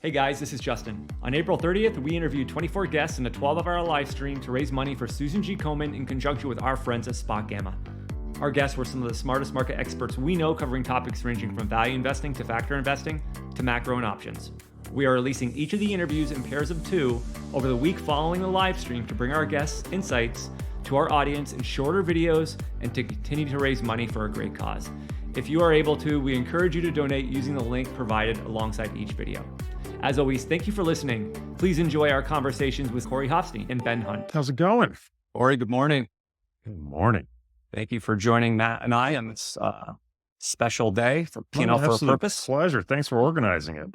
Hey guys, this is Justin. On April 30th, we interviewed 24 guests in a 12-hour live stream to raise money for Susan G. Komen in conjunction with our friends at Spot Gamma. Our guests were some of the smartest market experts we know, covering topics ranging from value investing to factor investing to macro and options. We are releasing each of the interviews in pairs of 2 over the week following the live stream to bring our guests' insights to our audience in shorter videos and to continue to raise money for a great cause. If you are able to, we encourage you to donate using the link provided alongside each video. As always, thank you for listening. Please enjoy our conversations with Corey Hoffstein and Ben Hunt. How's it going? Corey, good morning. Good morning. Thank you for joining Matt and I on this special day for PNL for a Purpose. Pleasure. Thanks for organizing it.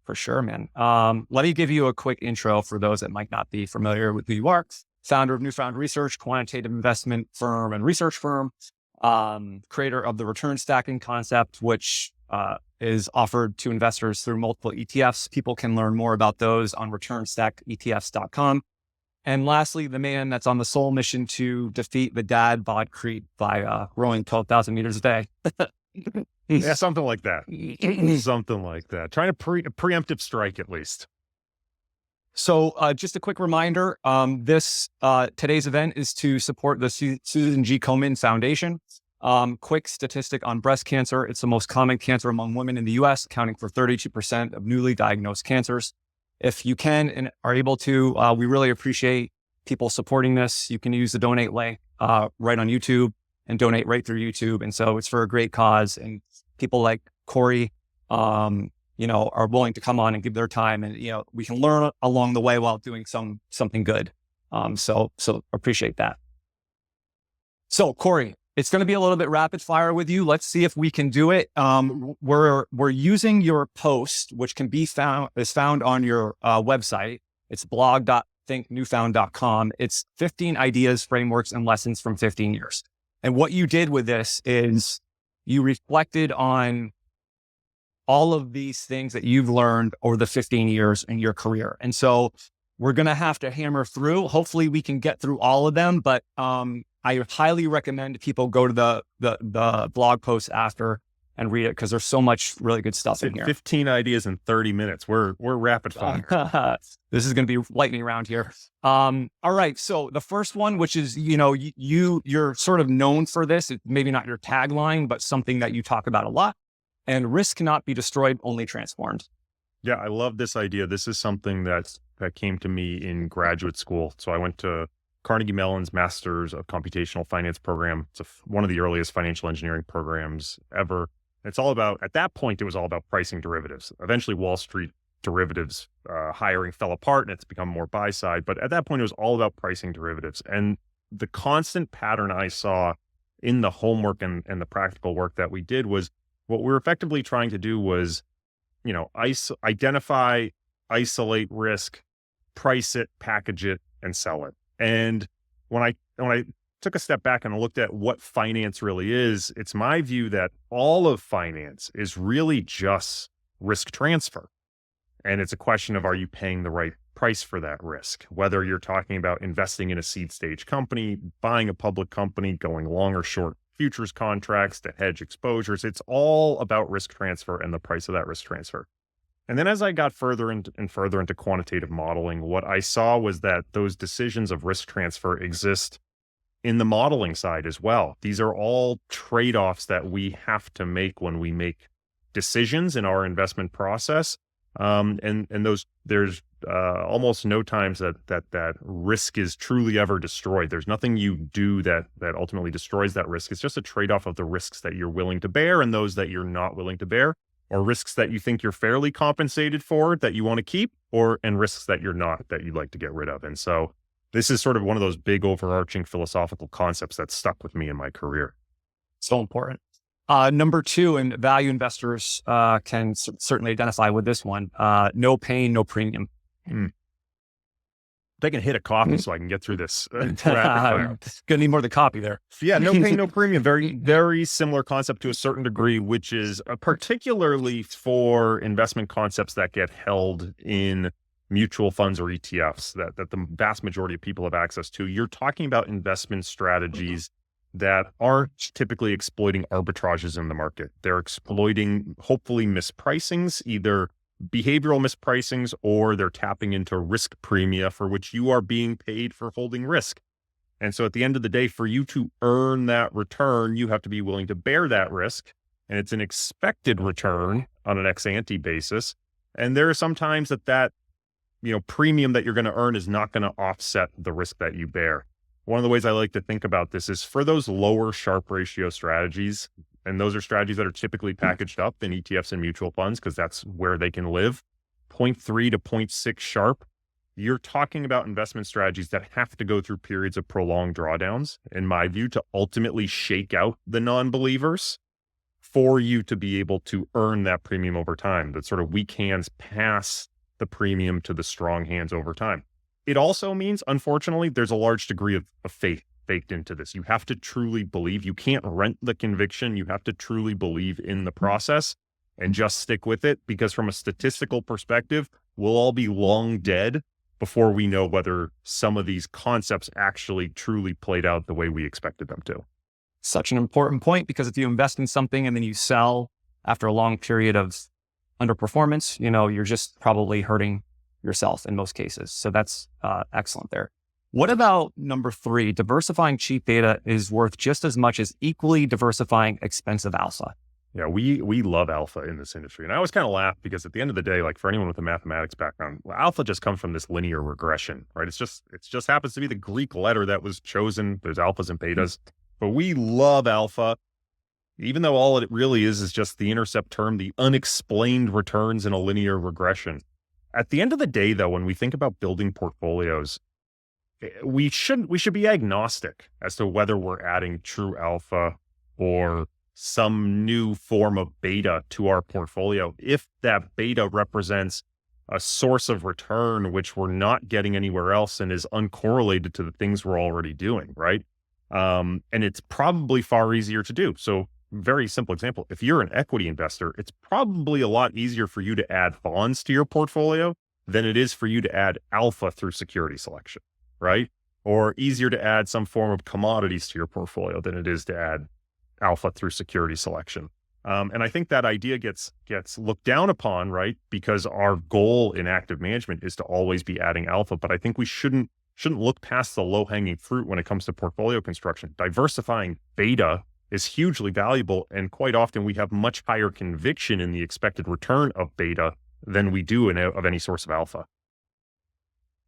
For sure, man. Let me give you a quick intro for those that might not be familiar with who you are. Founder of Newfound Research, quantitative investment firm and research firm, creator of the return stacking concept, which is offered to investors through multiple ETFs. People can learn more about those on returnstacketfs.com. And lastly, the man that's on the sole mission to defeat the dad bod creep by rowing 12,000 meters a day. Yeah, something like that. Something like that. Trying to preemptive strike at least. So just a quick reminder, today's event is to support the Susan G. Komen Foundation. Quick statistic on breast cancer. It's the most common cancer among women in the US, accounting for 32% of newly diagnosed cancers. If you can and are able to, we really appreciate people supporting this. You can use the donate link right on YouTube and donate right through YouTube. And so it's for a great cause. And people like Corey, are willing to come on and give their time. And, we can learn along the way while doing something good. So appreciate that. So Corey, it's going to be a little bit rapid fire with you. Let's see if we can do it. We're using your post, which is found on your website. It's blog.thinknewfound.com. It's 15 ideas, frameworks, and lessons from 15 years. And what you did with this is you reflected on all of these things that you've learned over the 15 years in your career. And so we're going to have to hammer through. Hopefully we can get through all of them, but I highly recommend people go to the blog post after and read it, because there's so much really good stuff in here. 15 ideas in 30 minutes. We're rapid fire. This is going to be lightning round here. All right. So the first one, which is, you're sort of known for this, maybe not your tagline, but something that you talk about a lot. And risk cannot be destroyed, only transformed. Yeah, I love this idea. This is something that came to me in graduate school. So I went to Carnegie Mellon's Masters of Computational Finance program. It's one of the earliest financial engineering programs ever. It's all about, at that point, it was all about pricing derivatives. Eventually, Wall Street derivatives hiring fell apart and it's become more buy side. But at that point, it was all about pricing derivatives. And the constant pattern I saw in the homework and the practical work that we did was, what we were effectively trying to do was, identify, isolate risk, price it, package it, and sell it. And when I took a step back and looked at what finance really is, it's my view that all of finance is really just risk transfer. And it's a question of, are you paying the right price for that risk? Whether you're talking about investing in a seed stage company, buying a public company, going long or short futures contracts to hedge exposures, it's all about risk transfer and the price of that risk transfer. And then as I got further into quantitative modeling, what I saw was that those decisions of risk transfer exist in the modeling side as well. These are all trade-offs that we have to make when we make decisions in our investment process. And there's almost no times that risk is truly ever destroyed. There's nothing you do that ultimately destroys that risk. It's just a trade-off of the risks that you're willing to bear and those that you're not willing to bear, or risks that you think you're fairly compensated for that you want to keep, and risks that you're not, that you'd like to get rid of. And so this is sort of one of those big overarching philosophical concepts that stuck with me in my career. So important. Number 2, and value investors can certainly identify with this one, no pain, no premium. They can hit a coffee so I can get through this. Gonna need more of the copy there. Yeah, no pain, no premium. Very, very similar concept to a certain degree, which is particularly for investment concepts that get held in mutual funds or ETFs that the vast majority of people have access to. You're talking about investment strategies that aren't typically exploiting arbitrages in the market. They're exploiting, hopefully, mispricings, either behavioral mispricings, or they're tapping into risk premia for which you are being paid for holding risk. And so at the end of the day, for you to earn that return, you have to be willing to bear that risk. And it's an expected return on an ex ante basis. And there are some times that premium that you're going to earn is not going to offset the risk that you bear. One of the ways I like to think about this is for those lower Sharpe ratio strategies, and those are strategies that are typically packaged up in ETFs and mutual funds because that's where they can live, 0.3 to 0.6 Sharpe. You're talking about investment strategies that have to go through periods of prolonged drawdowns, in my view, to ultimately shake out the non-believers for you to be able to earn that premium over time. That sort of weak hands pass the premium to the strong hands over time. It also means, unfortunately, there's a large degree of faith baked into this. You have to truly believe. You can't rent the conviction. You have to truly believe in the process and just stick with it, because from a statistical perspective, we'll all be long dead before we know whether some of these concepts actually truly played out the way we expected them to. Such an important point, because if you invest in something and then you sell after a long period of underperformance, you're just probably hurting yourself in most cases. So that's excellent there. What about number 3? Diversifying cheap beta is worth just as much as equally diversifying expensive alpha. Yeah, we love alpha in this industry. And I always kind of laugh because at the end of the day, like for anyone with a mathematics background, alpha just comes from this linear regression, right? It just happens to be the Greek letter that was chosen. There's alphas and betas, but we love alpha, even though all it really is just the intercept term, the unexplained returns in a linear regression. At the end of the day, though, when we think about building portfolios, we should be agnostic as to whether we're adding true alpha or some new form of beta to our portfolio, if that beta represents a source of return which we're not getting anywhere else and is uncorrelated to the things we're already doing, right? And it's probably far easier to do. So very simple example, if you're an equity investor, it's probably a lot easier for you to add bonds to your portfolio than it is for you to add alpha through security selection, right? Or easier to add some form of commodities to your portfolio than it is to add alpha through security selection. And I think that idea gets looked down upon, right? Because our goal in active management is to always be adding alpha. But I think we shouldn't look past the low-hanging fruit when it comes to portfolio construction. Diversifying beta is hugely valuable. And quite often we have much higher conviction in the expected return of beta than we do of any source of alpha.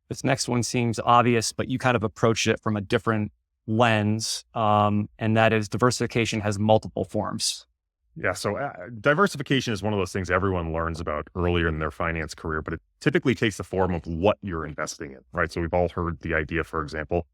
This next one seems obvious, but you kind of approached it from a different lens, and that is diversification has multiple forms. Yeah, so diversification is one of those things everyone learns about earlier in their finance career, but it typically takes the form of what you're investing in, right? So we've all heard the idea, for example,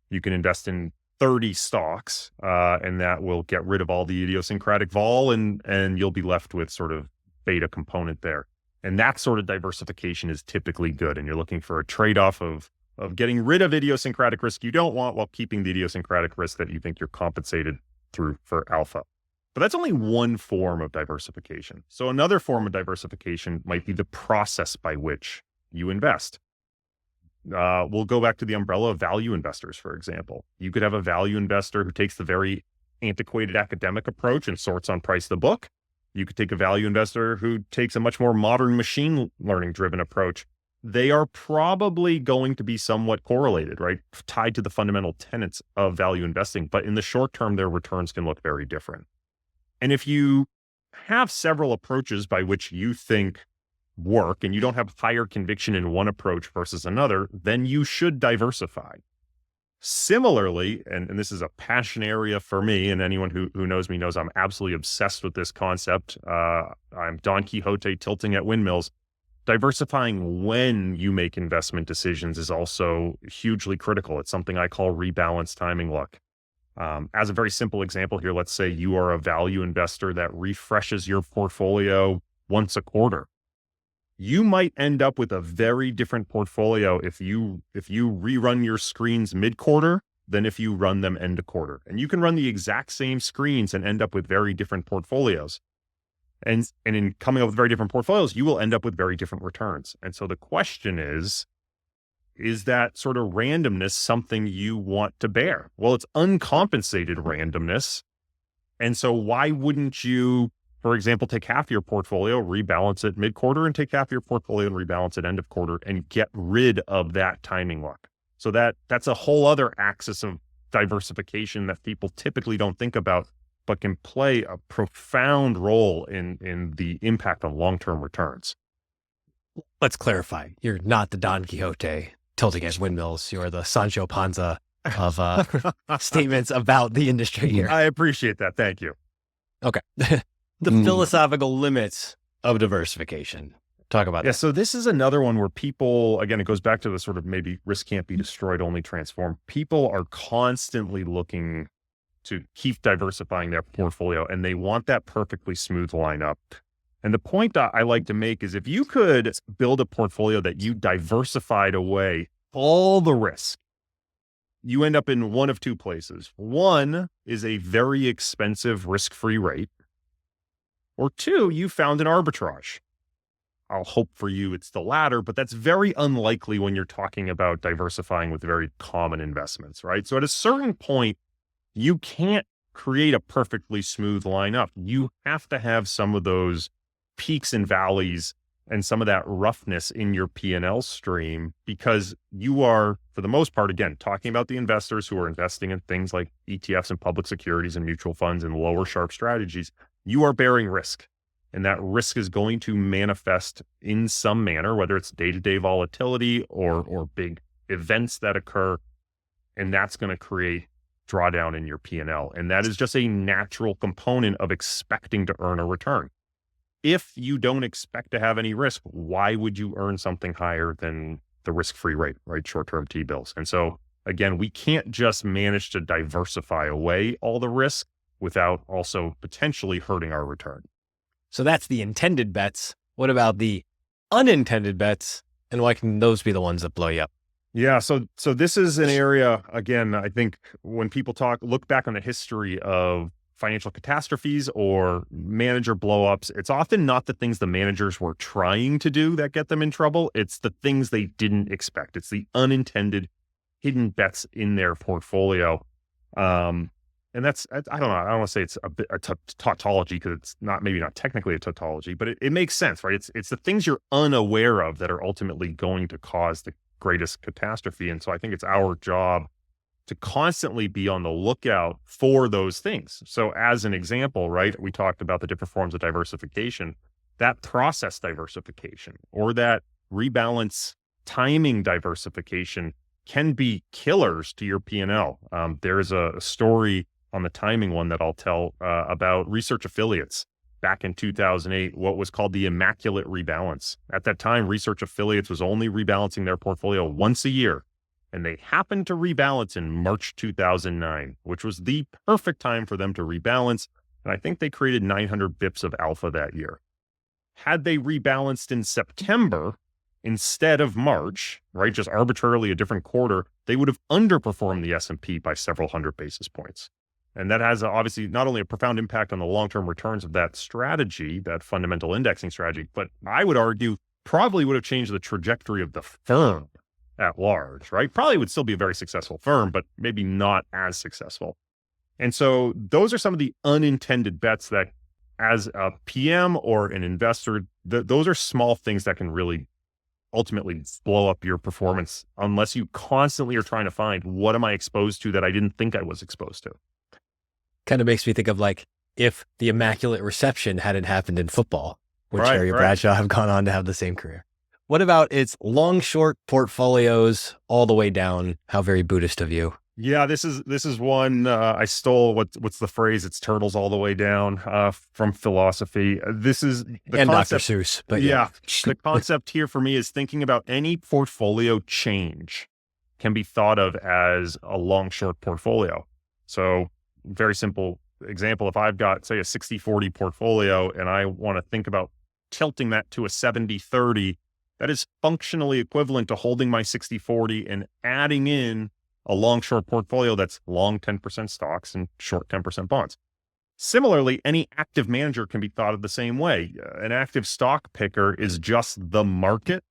you can invest in 30 stocks, and that will get rid of all the idiosyncratic vol, and you'll be left with sort of beta component there. And that sort of diversification is typically good, and you're looking for a trade-off of getting rid of idiosyncratic risk you don't want while keeping the idiosyncratic risk that you think you're compensated through for alpha. But that's only one form of diversification. So another form of diversification might be the process by which you invest. We'll go back to the umbrella of value investors, for example. You could have a value investor who takes the very antiquated academic approach and sorts on price the book. You could take a value investor who takes a much more modern machine learning driven approach. They are probably going to be somewhat correlated, right? Tied to the fundamental tenets of value investing. But in the short term, their returns can look very different. And if you have several approaches by which you think work and you don't have higher conviction in one approach versus another, then you should diversify. Similarly, and this is a passion area for me, and anyone who knows me knows I'm absolutely obsessed with this concept. I'm Don Quixote tilting at windmills. Diversifying when you make investment decisions is also hugely critical. It's something I call rebalance timing luck. As a very simple example here, let's say you are a value investor that refreshes your portfolio once a quarter. You might end up with a very different portfolio if you rerun your screens mid-quarter than if you run them end of quarter. And you can run the exact same screens and end up with very different portfolios. And in coming up with very different portfolios, you will end up with very different returns. And so the question is that sort of randomness something you want to bear? Well, it's uncompensated randomness. And so why wouldn't you for example, take half your portfolio, rebalance it mid-quarter, and take half your portfolio and rebalance it end of quarter, and get rid of that timing luck. So that's a whole other axis of diversification that people typically don't think about, but can play a profound role in the impact on long-term returns. Let's clarify. You're not the Don Quixote tilting at windmills. You're the Sancho Panza of statements about the industry here. I appreciate that. Thank you. Okay. The philosophical limits of diversification. Talk about that. So this is another one where people, again, it goes back to the sort of maybe risk can't be destroyed, only transformed. People are constantly looking to keep diversifying their portfolio, and they want that perfectly smooth lineup. And the point that I like to make is if you could build a portfolio that you diversified away all the risk, you end up in one of two places. One is a very expensive risk-free rate, or two, you found an arbitrage. I'll hope for you it's the latter, but that's very unlikely when you're talking about diversifying with very common investments, right? So at a certain point, you can't create a perfectly smooth lineup. You have to have some of those peaks and valleys and some of that roughness in your P&L stream, because you are, for the most part, again, talking about the investors who are investing in things like ETFs and public securities and mutual funds and lower sharp strategies. You are bearing risk, and that risk is going to manifest in some manner, whether it's day-to-day volatility or big events that occur, and that's going to create drawdown in your P&L. And that is just a natural component of expecting to earn a return. If you don't expect to have any risk, why would you earn something higher than the risk-free rate, right? Short-term T-bills. And so again, we can't just manage to diversify away all the risk without also potentially hurting our return. So that's the intended bets. What about the unintended bets? And why can those be the ones that blow you up? Yeah, so this is an area, again, I think when people look back on the history of financial catastrophes or manager blowups, it's often not the things the managers were trying to do that get them in trouble. It's the things they didn't expect. It's the unintended hidden bets in their portfolio. And that's, I don't know, I don't want to say it's a tautology, because it's maybe not technically a tautology, but it makes sense, right? It's the things you're unaware of that are ultimately going to cause the greatest catastrophe. And so I think it's our job to constantly be on the lookout for those things. So as an example, right, we talked about the different forms of diversification. That process diversification or that rebalance timing diversification can be killers to your P&L. There's a story on the timing one that I'll tell about research affiliates back in 2008, what was called the immaculate rebalance. At that time, research affiliates was only rebalancing their portfolio once a year. And they happened to rebalance in March 2009, which was the perfect time for them to rebalance. And I think they created 900 bips of alpha that year. Had they rebalanced in September instead of March, right, just arbitrarily a different quarter, they would have underperformed the S&P by several hundred basis points. And that has obviously not only a profound impact on the long-term returns of that strategy, that fundamental indexing strategy, but I would argue probably would have changed the trajectory of the firm at large, right? Probably would still be a very successful firm, but maybe not as successful. And so those are some of the unintended bets that as a PM or an investor, those are small things that can really ultimately blow up your performance unless you constantly are trying to find, what am I exposed to that I didn't think I was exposed to? Kind of makes me think of like if the Immaculate Reception hadn't happened in football, would Right, Terry right. Bradshaw have gone on to have the same career? What about its long, short portfolios all the way down? How very Buddhist of you. Yeah, this is one I stole. What's the phrase? It's turtles all the way down from philosophy. This is the And Dr. concept. Seuss. But Yeah, the concept here for me is thinking about any portfolio change can be thought of as a long, short portfolio. So very simple example. If I've got, say, a 60-40 portfolio and I want to think about tilting that to a 70-30, that is functionally equivalent to holding my 60-40 and adding in a long short portfolio that's long 10% stocks and short 10% bonds. Similarly, any active manager can be thought of the same way. An active stock picker is just the market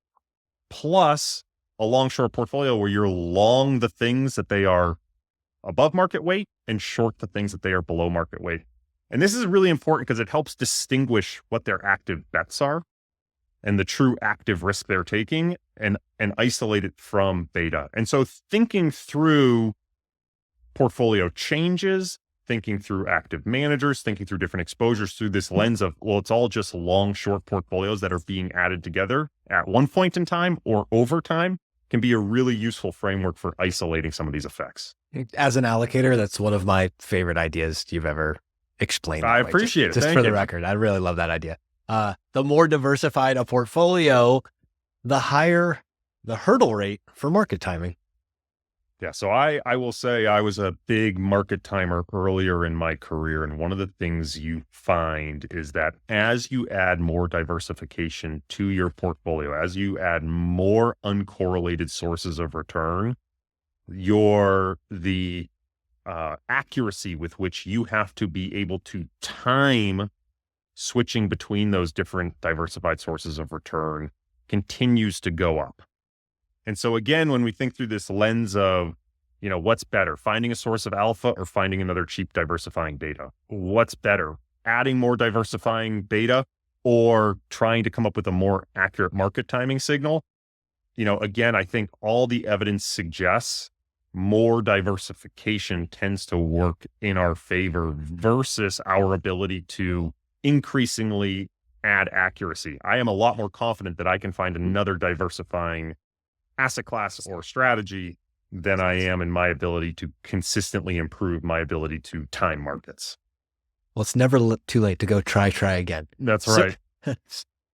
plus a long short portfolio where you're long the things that they are above market weight and short the things that they are below market weight. And this is really important because it helps distinguish what their active bets are and the true active risk they're taking, and isolate it from beta. And so thinking through portfolio changes, thinking through active managers, thinking through different exposures through this lens of, well, it's all just long, short portfolios that are being added together at one point in time or over time can be a really useful framework for isolating some of these effects. As an allocator, that's one of my favorite ideas you've ever explained. I appreciate it. Just Thank for the you. record, I really love that idea. The more diversified a portfolio, the higher the hurdle rate for market timing. Yeah. So I will say I was a big market timer earlier in my career. And one of the things you find is that as you add more diversification to your portfolio, as you add more uncorrelated sources of return, the accuracy with which you have to be able to time switching between those different diversified sources of return continues to go up. And so again, when we think through this lens of, what's better, finding a source of alpha or finding another cheap diversifying beta? What's better, adding more diversifying beta or trying to come up with a more accurate market timing signal? Again, I think all the evidence suggests more diversification tends to work in our favor versus our ability to increasingly add accuracy. I am a lot more confident that I can find another diversifying asset class or strategy than I am in my ability to consistently improve my ability to time markets. Well, it's never too late to go try again. That's right.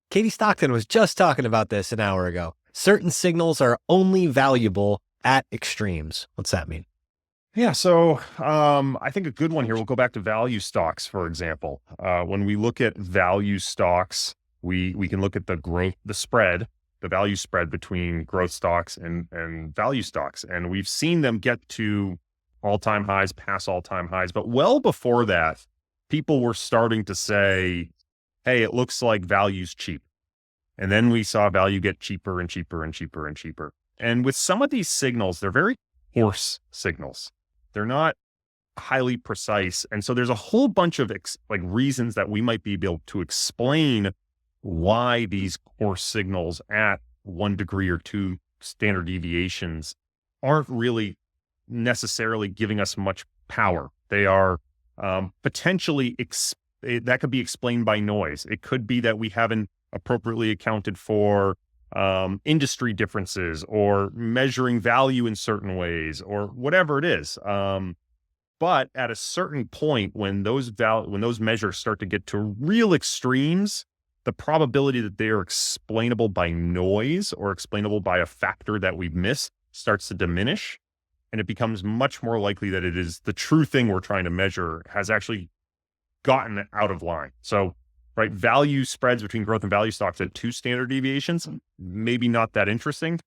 Katie Stockton was just talking about this an hour ago. Certain signals are only valuable at extremes. What's that mean? Yeah. So I think a good one here, we'll go back to value stocks, for example. When we look at value stocks, we can look at the value spread between growth stocks and value stocks. And we've seen them get to all-time highs, pass all-time highs. But well before that, people were starting to say, hey, it looks like value's cheap. And then we saw value get cheaper and cheaper and cheaper and cheaper. And with some of these signals, they're very coarse signals. They're not highly precise. And so there's a whole bunch of reasons that we might be able to explain why these coarse signals at 1 degree or 2 standard deviations aren't really necessarily giving us much power. They are potentially, that could be explained by noise. It could be that we haven't appropriately accounted for industry differences or measuring value in certain ways or whatever it is. But at a certain point, when those measures start to get to real extremes, the probability that they are explainable by noise or explainable by a factor that we've missed starts to diminish. And it becomes much more likely that it is the true thing we're trying to measure has actually gotten out of line. So, right, value spreads between growth and value stocks at 2 standard deviations, maybe not that interesting.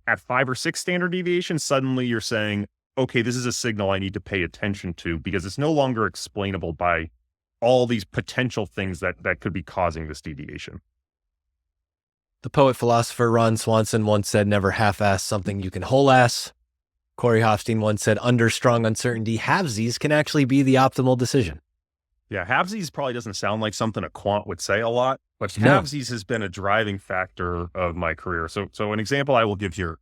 At 5 or 6 standard deviations, suddenly you're saying, okay, this is a signal I need to pay attention to because it's no longer explainable by all these potential things that could be causing this deviation. The poet-philosopher Ron Swanson once said, never half-ass something you can whole-ass. Corey Hoffstein once said, under strong uncertainty, halvesies can actually be the optimal decision. Yeah, halvesies probably doesn't sound like something a quant would say a lot, but halvesies has been a driving factor of my career. So an example I will give here,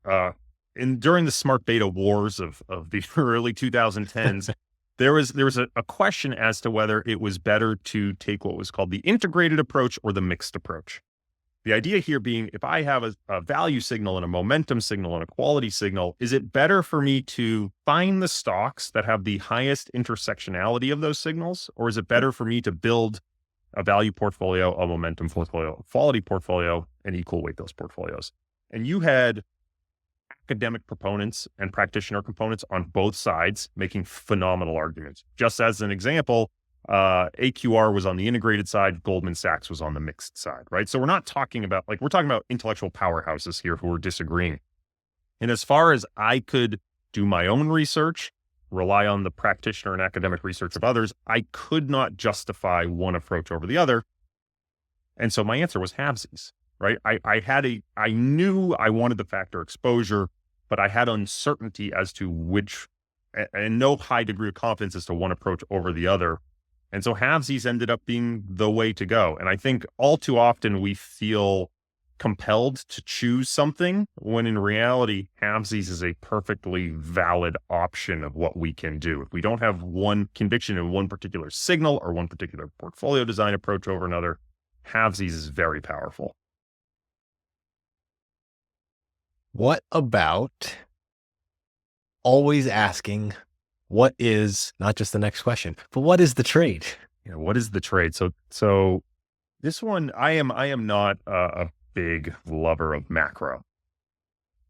during the smart beta wars of the early 2010s, there was a question as to whether it was better to take what was called the integrated approach or the mixed approach. The idea here being, if I have a value signal and a momentum signal and a quality signal, is it better for me to find the stocks that have the highest intersectionality of those signals? Or is it better for me to build a value portfolio, a momentum portfolio, a quality portfolio, and equal weight those portfolios? And you had academic proponents and practitioner components on both sides making phenomenal arguments. Just as an example, AQR was on the integrated side, Goldman Sachs was on the mixed side, right? So we're not talking about, we're talking about intellectual powerhouses here who are disagreeing. And as far as I could do my own research, rely on the practitioner and academic research of others, I could not justify one approach over the other. And so my answer was halvesies, right? I knew I wanted the factor exposure, but I had uncertainty as to which, and no high degree of confidence as to one approach over the other. And so halvesies ended up being the way to go. And I think all too often we feel compelled to choose something when in reality, halvesies is a perfectly valid option of what we can do. If we don't have one conviction in one particular signal or one particular portfolio design approach over another, halvesies is very powerful. What about always asking what is not just the next question, but what is the trade? Yeah, what is the trade? So this one, I am not a big lover of macro.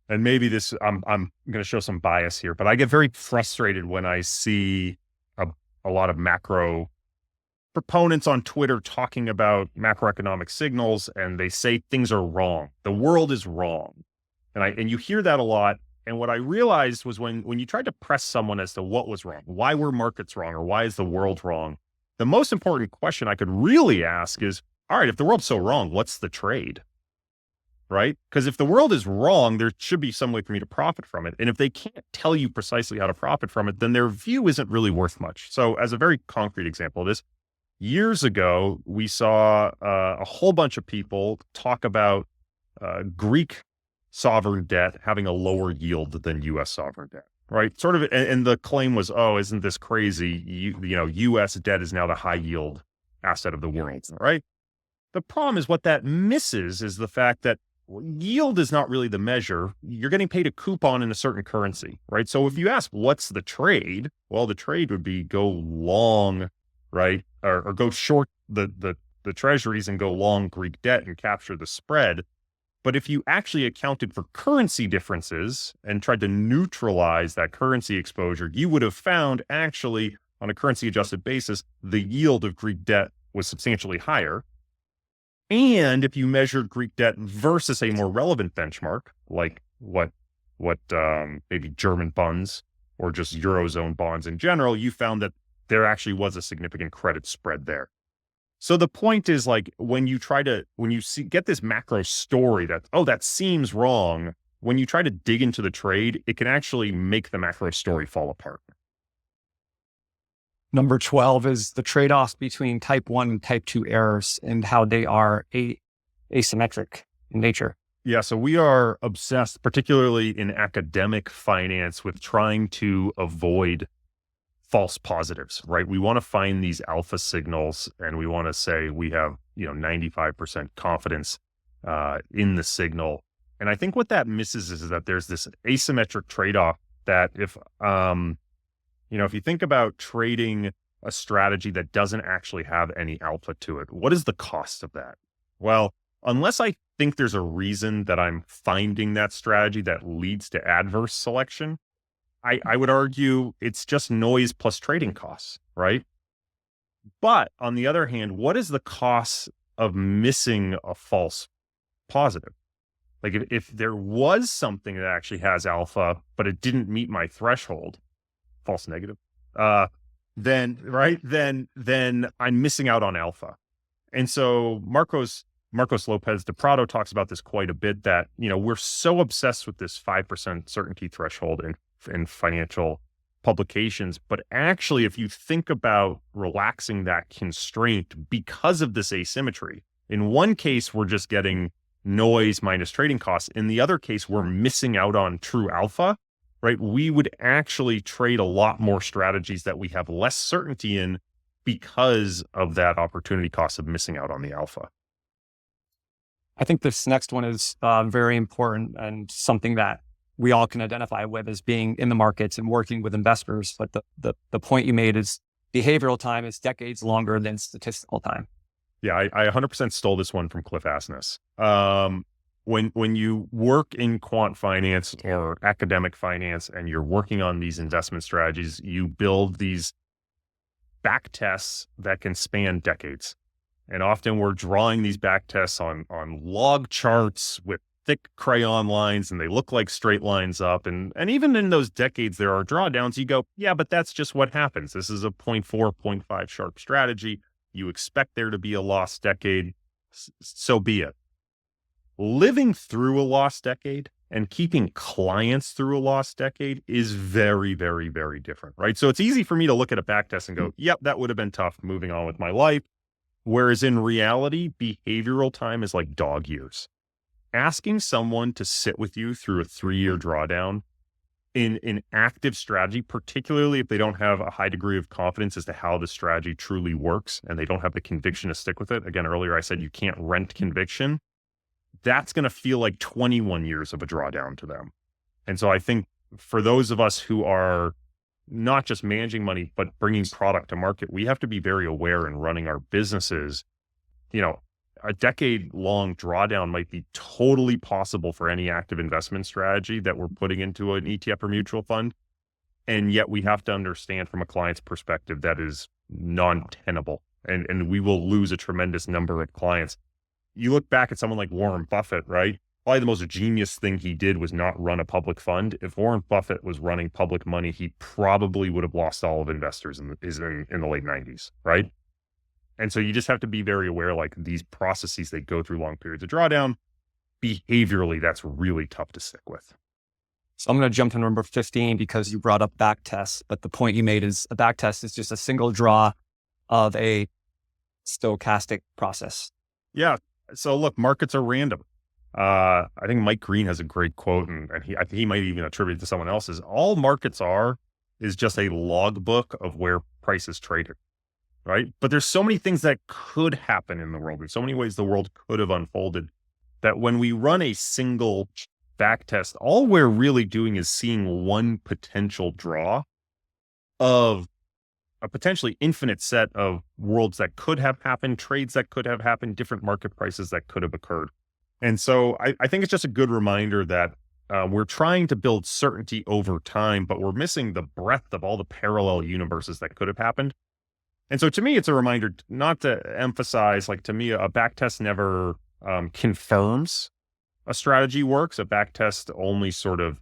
And maybe this, I'm going to show some bias here, but I get very frustrated when I see a lot of macro proponents on Twitter talking about macroeconomic signals, and they say things are wrong. The world is wrong. And you hear that a lot. And what I realized was when you tried to press someone as to what was wrong, why were markets wrong, or why is the world wrong? The most important question I could really ask is, all right, if the world's so wrong, what's the trade? Right? Because if the world is wrong, there should be some way for me to profit from it. And if they can't tell you precisely how to profit from it, then their view isn't really worth much. So as a very concrete example of this, years ago, we saw a whole bunch of people talk about Greek sovereign debt having a lower yield than U.S. sovereign debt, right? Sort of, and the claim was, oh, isn't this crazy? U.S. debt is now the high yield asset of the world, right? The problem is what that misses is the fact that yield is not really the measure. You're getting paid a coupon in a certain currency, right? So if you ask, what's the trade? Well, the trade would be go long, right? Or go short the treasuries and go long Greek debt and capture the spread. But if you actually accounted for currency differences and tried to neutralize that currency exposure, you would have found actually on a currency adjusted basis, the yield of Greek debt was substantially higher. And if you measured Greek debt versus a more relevant benchmark, like what maybe German bonds or just Eurozone bonds in general, you found that there actually was a significant credit spread there. So the point is, like, when you get this macro story that, oh, that seems wrong, when you try to dig into the trade, it can actually make the macro story fall apart. Number 12 is the trade-offs between type 1 and type 2 errors and how they are asymmetric in nature. Yeah, so we are obsessed, particularly in academic finance, with trying to avoid false positives, right? We want to find these alpha signals and we want to say we have, 95% confidence in the signal. And I think what that misses is that there's this asymmetric trade-off that if you think about trading a strategy that doesn't actually have any alpha to it, what is the cost of that? Well, unless I think there's a reason that I'm finding that strategy that leads to adverse selection, I would argue it's just noise plus trading costs, right? But on the other hand, what is the cost of missing a false positive? Like if there was something that actually has alpha, but it didn't meet my threshold, false negative, then I'm missing out on alpha. And so Marcos Lopez de Prado talks about this quite a bit, that, we're so obsessed with this 5% certainty threshold in financial publications. But actually, if you think about relaxing that constraint because of this asymmetry, in one case, we're just getting noise minus trading costs. In the other case, we're missing out on true alpha, right? We would actually trade a lot more strategies that we have less certainty in because of that opportunity cost of missing out on the alpha. I think this next one is very important and something that we all can identify with as being in the markets and working with investors. But the point you made is behavioral time is decades longer than statistical time. Yeah, I 100% stole this one from Cliff Asness. When you work in quant finance or academic finance and you're working on these investment strategies, you build these back tests that can span decades. And often we're drawing these back tests on log charts with thick crayon lines, and they look like straight lines up. And even in those decades, there are drawdowns. You go, yeah, but that's just what happens. This is a 0.4, 0.5 sharp strategy. You expect there to be a lost decade. So be it. Living through a lost decade and keeping clients through a lost decade is very, very, very different, right? So it's easy for me to look at a back test and go, yep, that would have been tough, moving on with my life. Whereas in reality, behavioral time is like dog years. Asking someone to sit with you through a 3-year drawdown in active strategy, particularly if they don't have a high degree of confidence as to how the strategy truly works and they don't have the conviction to stick with it. Again, earlier I said you can't rent conviction. That's going to feel like 21 years of a drawdown to them. And so I think for those of us who are not just managing money, but bringing product to market, we have to be very aware in running our businesses. A decade-long drawdown might be totally possible for any active investment strategy that we're putting into an ETF or mutual fund. And yet we have to understand from a client's perspective that is non-tenable. And we will lose a tremendous number of clients. You look back at someone like Warren Buffett, right? Probably the most genius thing he did was not run a public fund. If Warren Buffett was running public money, he probably would have lost all of investors in the late 90s, right? And so you just have to be very aware, like these processes, they go through long periods of drawdown. Behaviorally, that's really tough to stick with. So I'm going to jump to number 15 because you brought up back tests. But the point you made is a back test is just a single draw of a stochastic process. Yeah. So look, markets are random. I think Mike Green has a great quote, and I think he might even attribute it to someone else's. All markets is just a logbook of where price is traded. Right. But there's so many things that could happen in the world. There's so many ways the world could have unfolded that when we run a single back test, all we're really doing is seeing one potential draw of a potentially infinite set of worlds that could have happened, trades that could have happened, different market prices that could have occurred. And so I think it's just a good reminder that we're trying to build certainty over time, but we're missing the breadth of all the parallel universes that could have happened. And so to me, it's a reminder not to emphasize, like, to me, a back test never confirms a strategy works. A back test only sort of,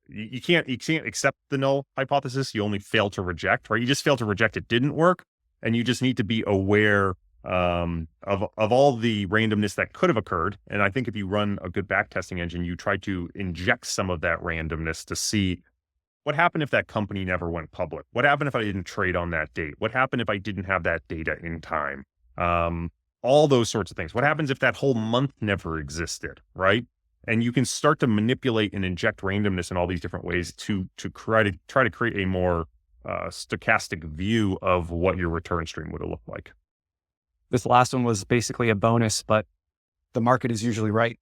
you can't accept the null hypothesis. You only fail to reject, right? You just fail to reject it didn't work. And you just need to be aware of all the randomness that could have occurred. And I think if you run a good back testing engine, you try to inject some of that randomness to see what happened if that company never went public? What happened if I didn't trade on that date? What happened if I didn't have that data in time? All those sorts of things. What happens if that whole month never existed, right? And you can start to manipulate and inject randomness in all these different ways to try to create a more stochastic view of what your return stream would have looked like. This last one was basically a bonus, but the market is usually right.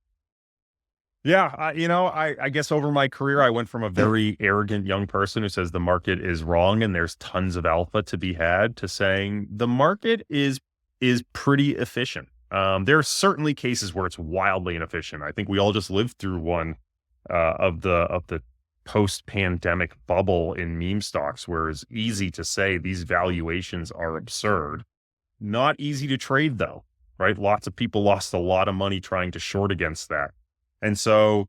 Yeah, I guess over my career, I went from a very arrogant young person who says the market is wrong and there's tons of alpha to be had to saying the market is pretty efficient. There are certainly cases where it's wildly inefficient. I think we all just lived through one of the post-pandemic bubble in meme stocks, where it's easy to say these valuations are absurd. Not easy to trade though, right? Lots of people lost a lot of money trying to short against that. And so,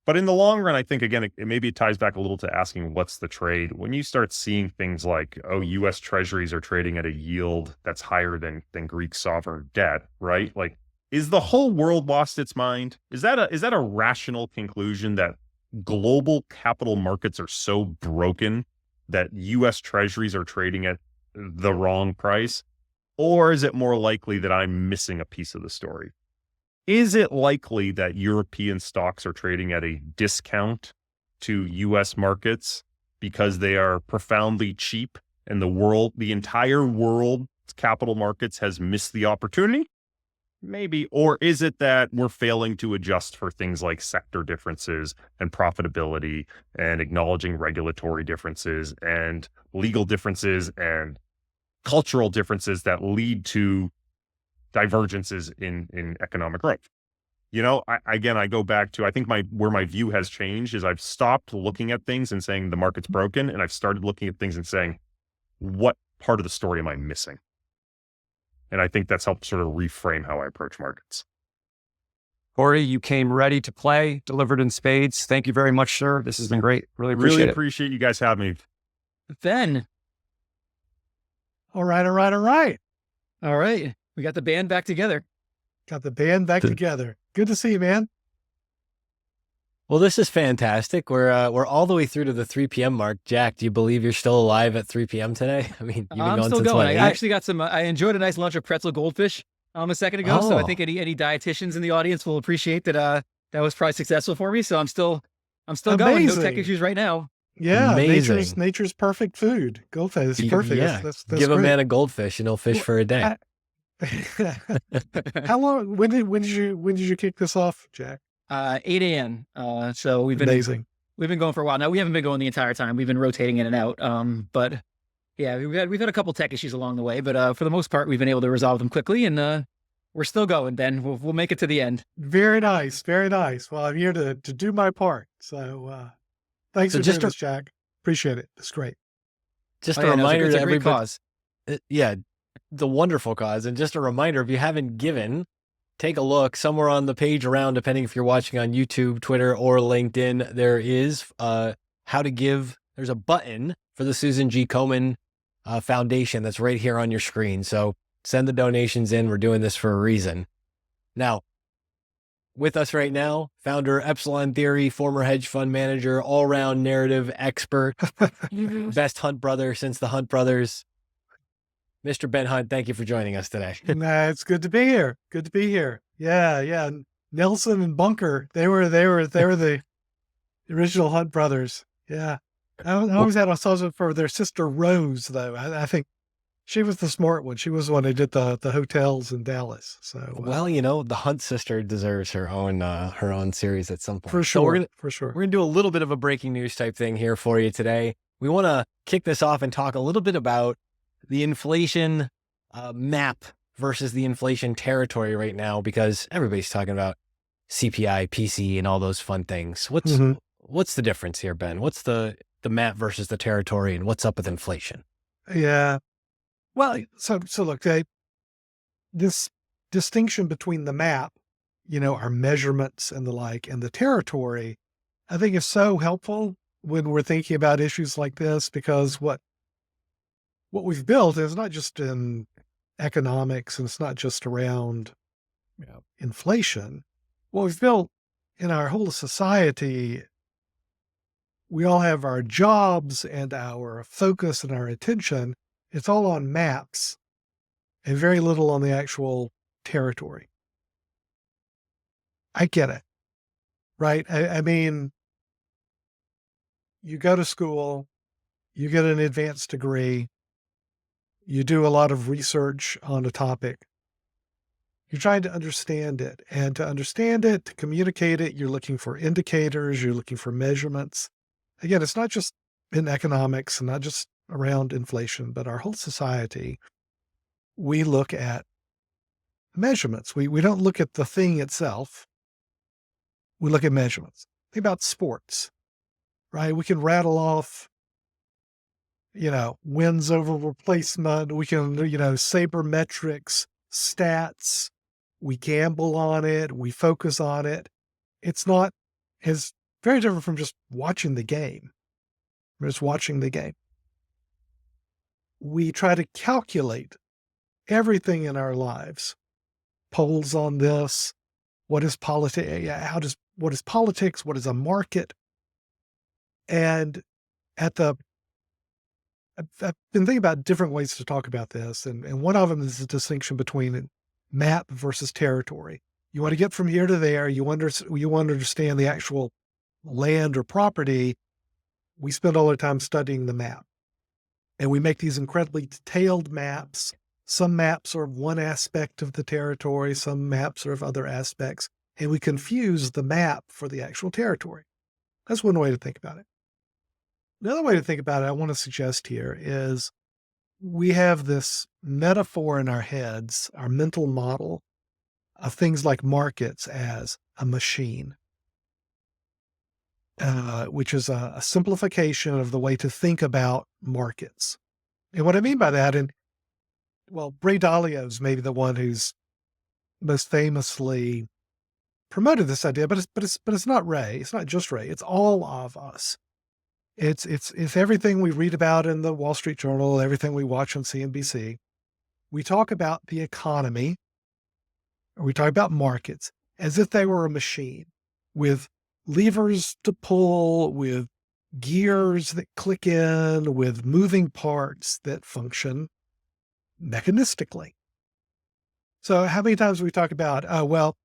but in the long run, I think, again, maybe it ties back a little to asking what's the trade. When you start seeing things like, U.S. treasuries are trading at a yield that's higher than Greek sovereign debt, right? Like, is the whole world lost its mind? Is that a rational conclusion that global capital markets are so broken that U.S. treasuries are trading at the wrong price? Or is it more likely that I'm missing a piece of the story? Is it likely that European stocks are trading at a discount to U.S. markets because they are profoundly cheap and the entire world's capital markets has missed the opportunity? Maybe. Or is it that we're failing to adjust for things like sector differences and profitability and acknowledging regulatory differences and legal differences and cultural differences that lead to divergences in economic growth? I go back to, I think where my view has changed is I've stopped looking at things and saying the market's broken, and I've started looking at things and saying, what part of the story am I missing? And I think that's helped sort of reframe how I approach markets. Corey, you came ready to play, delivered in spades. Thank you very much, sir. This has been great. Really appreciate you guys having me. Ben. All right. We got the band back together. Got the band back together. Good to see you, man. Well, this is fantastic. We're all the way through to the 3 p.m. mark. Jack, do you believe you're still alive at 3 p.m. today? I mean, you've been I'm going still since going. what, I 8? actually got some. I enjoyed a nice lunch of pretzel goldfish a second ago. So I Oh, think any dietitians in the audience will appreciate that. That was probably successful for me. So I'm still going. No tech Amazing. issues right now. Yeah, amazing. nature's perfect food. Goldfish is perfect. Yeah. That's Give a great. man a goldfish and he'll fish Well, for a day. How long? When did you kick this off, Jack? 8 a.m. So we've been Amazing. going for a while now. We haven't been going the entire time. We've been rotating in and out. But yeah, we've had a couple tech issues along the way, but for the most part, we've been able to resolve them quickly, and we're still going. Ben, we'll make it to the end. Very nice. Very nice. Well, I'm here to do my part. So thanks So for just doing this, Jack. Appreciate it. It's great. Just Oh, a yeah, no, reminder it's to a great everybody. cause. Yeah, the wonderful cause. And just a reminder, if you haven't given, take a look somewhere on the page around, depending if you're watching on YouTube, Twitter, or LinkedIn, there is how to give. There's a button for the Susan G. Komen Foundation that's right here on your screen. So send the donations in. We're doing this for a reason. Now, with us right now, founder Epsilon Theory, former hedge fund manager, all-round narrative expert, best Hunt brother since the Hunt brothers, Mr. Ben Hunt. Thank you for joining us today. Nah, it's good to be here. Good to be here. Yeah, yeah. Nelson and Bunker, they were the original Hunt brothers. Yeah. I always had a soft for their sister Rose, though. I think she was the smart one. She was the one who did the hotels in Dallas. So Well, the Hunt sister deserves her own series at some point. for So sure, for sure. we're gonna do a little bit of a breaking news type thing here for you today. We want to kick this off and talk a little bit about the inflation map versus the inflation territory right now, because everybody's talking about CPI, PC, and all those fun things. What's the difference here, Ben? What's the map versus the territory, and what's up with inflation? Yeah. Well, so look, this distinction between the map, our measurements and the like, and the territory, I think is so helpful when we're thinking about issues like this, because what we've built is not just in economics, and it's not just around inflation. What we've built in our whole society, we all have our jobs and our focus and our attention. It's all on maps and very little on the actual territory. I get it, right? I mean, you go to school, you get an advanced degree, you do a lot of research on a topic. You're trying to understand it, and to understand it, to communicate it, you're looking for indicators, you're looking for measurements. Again, it's not just in economics and not just around inflation, but our whole society, we look at measurements. We don't look at the thing itself. We look at measurements. Think about sports, right? We can rattle off, wins over replacement. We can, sabermetrics, stats. We gamble on it. We focus on it. It's very different from just watching the game. We're just watching the game. We try to calculate everything in our lives. Polls on this. What is politics? What is politics? What is a market? And I've been thinking about different ways to talk about this, and one of them is the distinction between map versus territory. You want to get from here to there. You want to understand the actual land or property. We spend all our time studying the map, and we make these incredibly detailed maps. Some maps are of one aspect of the territory, some maps are of other aspects, and we confuse the map for the actual territory. That's one way to think about it. The other way to think about it, I want to suggest here, is we have this metaphor in our heads, our mental model of things like markets as a machine, which is a simplification of the way to think about markets. And what I mean by that, Ray Dalio is maybe the one who's most famously promoted this idea, but it's not Ray. It's not just Ray. It's all of us. It's everything we read about in the Wall Street Journal, everything we watch on CNBC. We talk about the economy, or we talk about markets as if they were a machine with levers to pull, with gears that click in, with moving parts that function mechanistically. So how many times we talk about, well,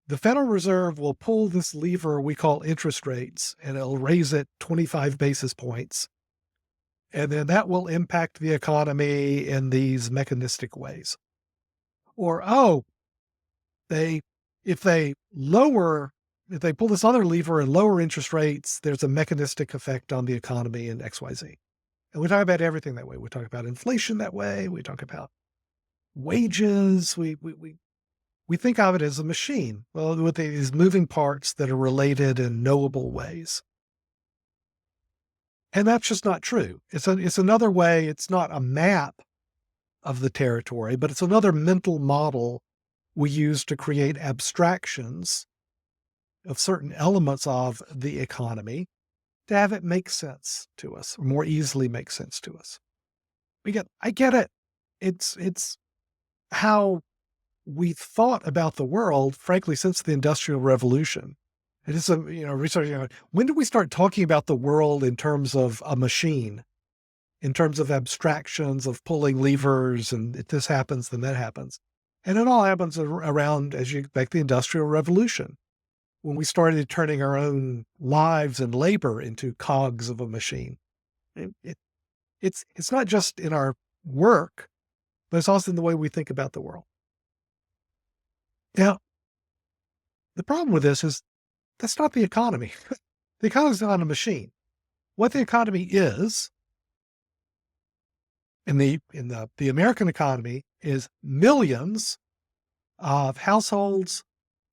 the Federal Reserve will pull this lever we call interest rates, and it'll raise it 25 basis points. And then that will impact the economy in these mechanistic ways. Or, if they pull this other lever and lower interest rates, there's a mechanistic effect on the economy in XYZ. And we talk about everything that way. We talk about inflation that way. We talk about wages. We think of it as a machine, well, with these moving parts that are related in knowable ways. And that's just not true. It's another way. It's not a map of the territory, but it's another mental model we use to create abstractions of certain elements of the economy to have it make sense to us, or more easily make sense to us. I get it. It's how we thought about the world, frankly, since the Industrial Revolution. It is research. When did we start talking about the world in terms of a machine, in terms of abstractions of pulling levers, and if this happens, then that happens? And it all happens around, as you expect, the Industrial Revolution, when we started turning our own lives and labor into cogs of a machine. It's not just in our work, but it's also in the way we think about the world. Now, the problem with this is that's not the economy. The economy is not a machine. What the economy is, in the American economy, is millions of households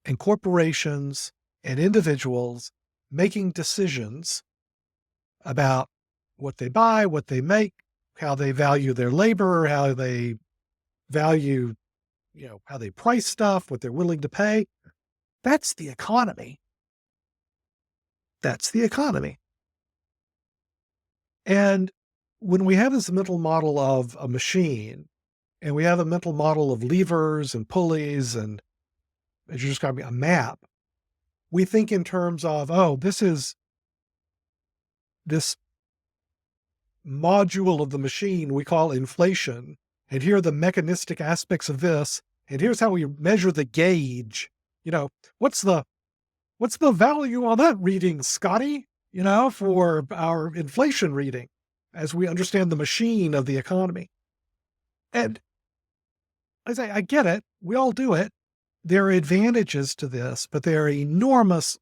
and corporations and individuals making decisions about what they buy, what they make, how they value their labor, how they value, how they price stuff, what they're willing to pay. That's the economy. That's the economy. And when we have this mental model of a machine, and we have a mental model of levers and pulleys, and as you're describing, a map, we think in terms of, this is this module of the machine we call inflation, and here are the mechanistic aspects of this, and here's how we measure the gauge. What's the value on that reading, Scotty? For our inflation reading, as we understand the machine of the economy. And I say, I get it. We all do it. There are advantages to this, but there are enormous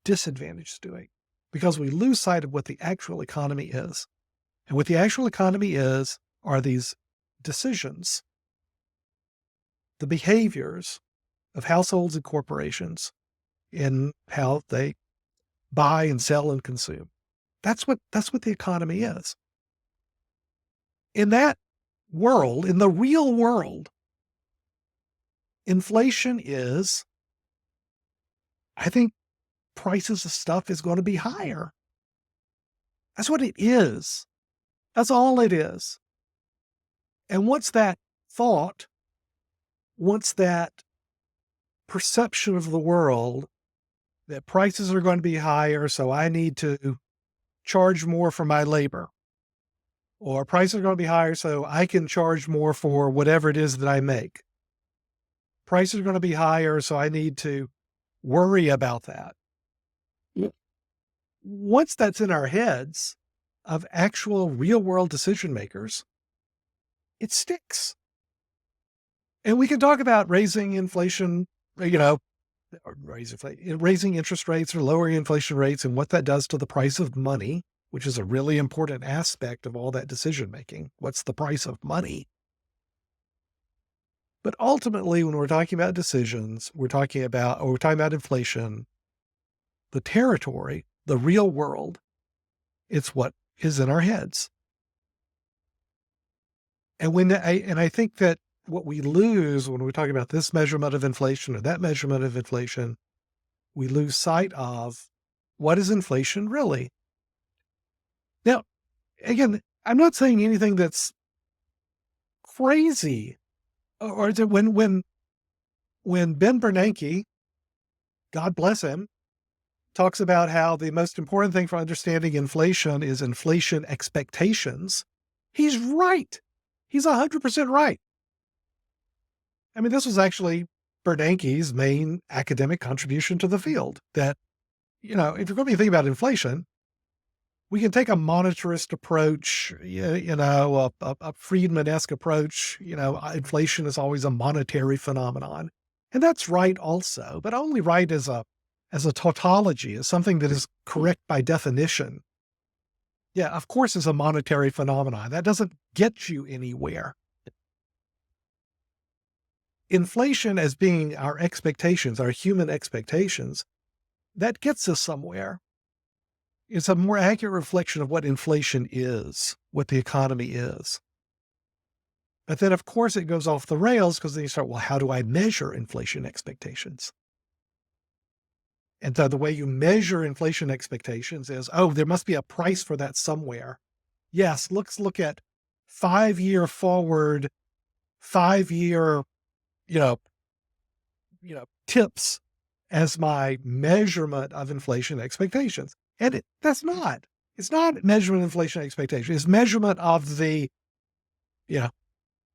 disadvantages to it, because we lose sight of what the actual economy is. And what the actual economy is are these decisions, the behaviors of households and corporations in how they buy and sell and consume. That's what the economy is. In that world, in the real world, inflation is, I think, prices of stuff is going to be higher. That's what it is. That's all it is. And once that thought, once that perception of the world that prices are going to be higher, so I need to charge more for my labor, or prices are going to be higher, so I can charge more for whatever it is that I make. Prices are going to be higher, so I need to worry about that. Once that's in our heads of actual real world decision makers, it sticks. And we can talk about raising inflation, raising interest rates or lowering inflation rates, and what that does to the price of money, which is a really important aspect of all that decision making. What's the price of money? But ultimately, when we're talking about decisions, we're talking about inflation, the territory, the real world, it's what is in our heads. And I think that what we lose when we talk about this measurement of inflation or that measurement of inflation, we lose sight of what is inflation really. Now, again, I'm not saying anything that's crazy, or that when Ben Bernanke, God bless him, talks about how the most important thing for understanding inflation is inflation expectations. He's right. He's 100% right. I mean, this was actually Bernanke's main academic contribution to the field, that, if you're going to be thinking about inflation, we can take a monetarist approach, a Friedman-esque approach. Inflation is always a monetary phenomenon. And that's right also, but only right as a tautology, as something that is correct by definition. Yeah, of course, it's a monetary phenomenon. That doesn't get you anywhere. Inflation as being our expectations, our human expectations, that gets us somewhere. It's a more accurate reflection of what inflation is, what the economy is. But then, of course, it goes off the rails because then you start, well, how do I measure inflation expectations? And so the way you measure inflation expectations is, there must be a price for that somewhere. Yes, let's look at 5-year forward, 5-year, tips as my measurement of inflation expectations. And it's not measurement of inflation expectation. It's measurement of the,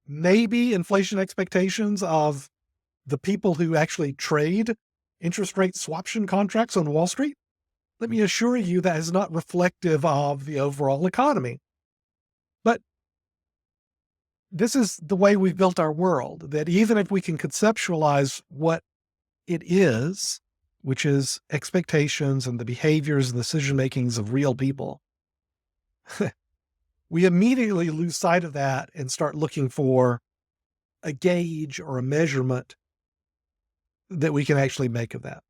maybe inflation expectations of the people who actually trade interest rate swaption contracts on Wall Street. Let me assure you that is not reflective of the overall economy. But this is the way we've built our world, that even if we can conceptualize what it is, which is expectations and the behaviors and decision-makings of real people, we immediately lose sight of that and start looking for a gauge or a measurement that we can actually make of that.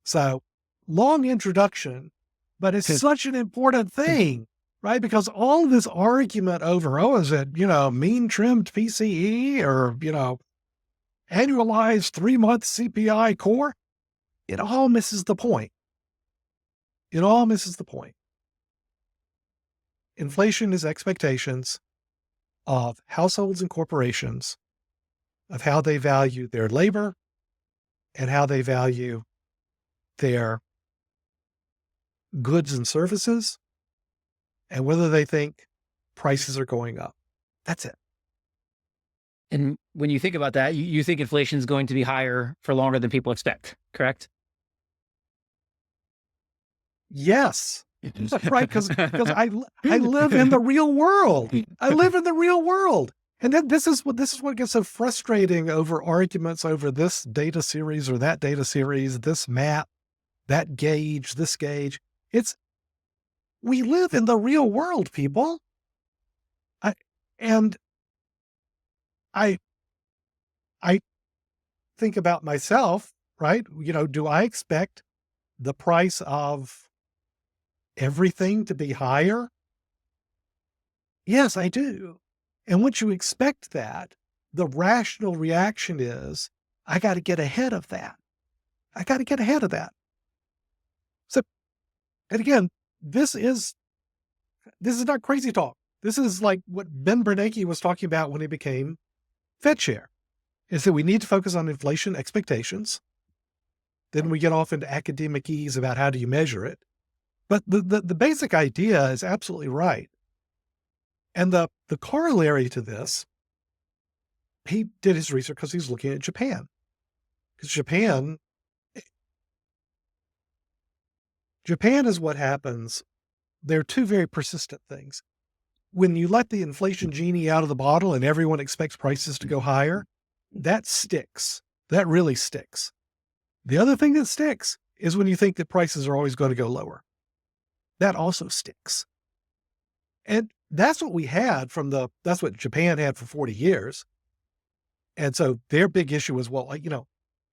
So, long introduction, but it's such an important thing, right? Because all of this argument over, is it, mean trimmed PCE or, annualized 3-month CPI core, it all misses the point. It all misses the point. Inflation is expectations of households and corporations of how they value their labor and how they value their goods and services, and whether they think prices are going up. That's it. And when you think about that, you think inflation is going to be higher for longer than people expect, correct? Yes. Right, because I live in the real world. I live in the real world. And then this is what gets so frustrating over arguments over this data series or that data series, this map, that gauge, this gauge. We live in the real world, people. I think about myself, right? Do I expect the price of everything to be higher? Yes, I do. And once you expect that, the rational reaction is, I got to get ahead of that. So, and again, this is not crazy talk. This is like what Ben Bernanke was talking about when he became Fed chair, is that we need to focus on inflation expectations. Then we get off into academic-ese about how do you measure it. But the basic idea is absolutely right. And the corollary to this, he did his research because he's looking at Japan. Because Japan is what happens. There are two very persistent things. When you let the inflation genie out of the bottle and everyone expects prices to go higher, that sticks. That really sticks. The other thing that sticks is when you think that prices are always going to go lower. That also sticks. And that's what we had that's what Japan had for 40 years. And so their big issue was,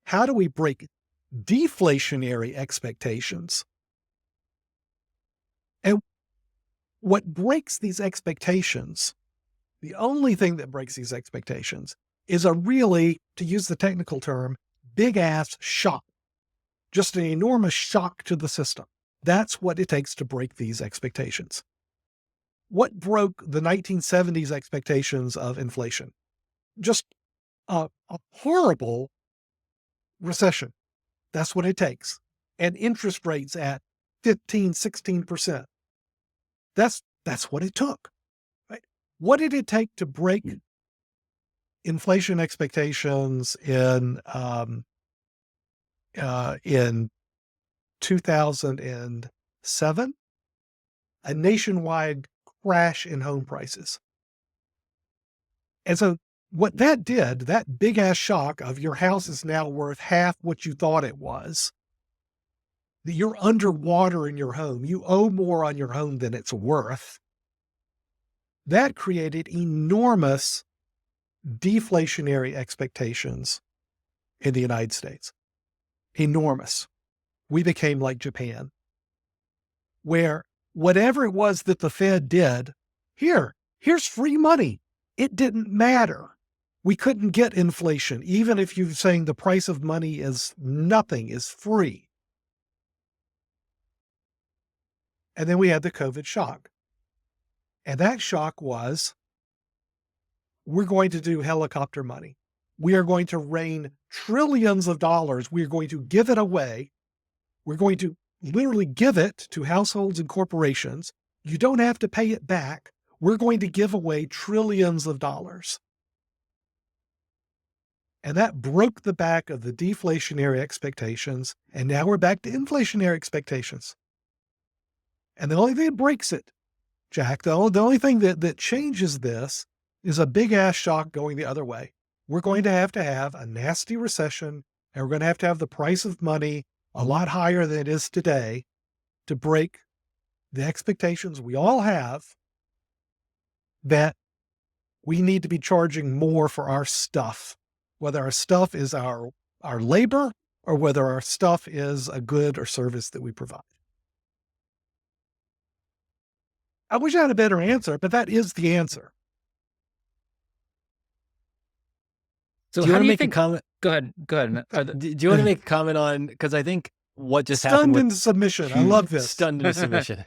how do we break deflationary expectations? And what breaks these expectations, the only thing that breaks these expectations, is a really, to use the technical term, big ass shock. Just an enormous shock to the system. That's what it takes to break these expectations. What broke the 1970s expectations of inflation? Just a horrible recession. That's what it takes. and interest rates at 15, 16%. That's what it took, right? What did it take to break inflation expectations in 2007? A nationwide crash in home prices. And so what that did, that big ass shock of your house is now worth half what you thought it was, that you're underwater in your home, you owe more on your home than it's worth, that created enormous deflationary expectations in the United States. Enormous. We became like Japan, where whatever it was that the Fed did, here's free money. It didn't matter. We couldn't get inflation, even if you're saying the price of money is nothing, is free. And then we had the COVID shock. And that shock was, we're going to do helicopter money. We are going to rain trillions of dollars. We are going to give it away. We're going to literally give it to households and corporations. You don't have to pay it back. We're going to give away trillions of dollars. And that broke the back of the deflationary expectations. And now we're back to inflationary expectations. And the only thing that breaks it, Jack, the only thing that changes this is a big ass shock going the other way. We're going to have a nasty recession, and we're going to have the price of money a lot higher than it is today to break the expectations we all have that we need to be charging more for our stuff, whether our stuff is our labor or whether our stuff is a good or service that we provide. I wish I had a better answer, but that is the answer. So do you how want do to you make think? a comment? Go ahead. Go ahead. Do you want to make a comment on, because I think what just happened Stunned with into submission. I love this. stunned into submission.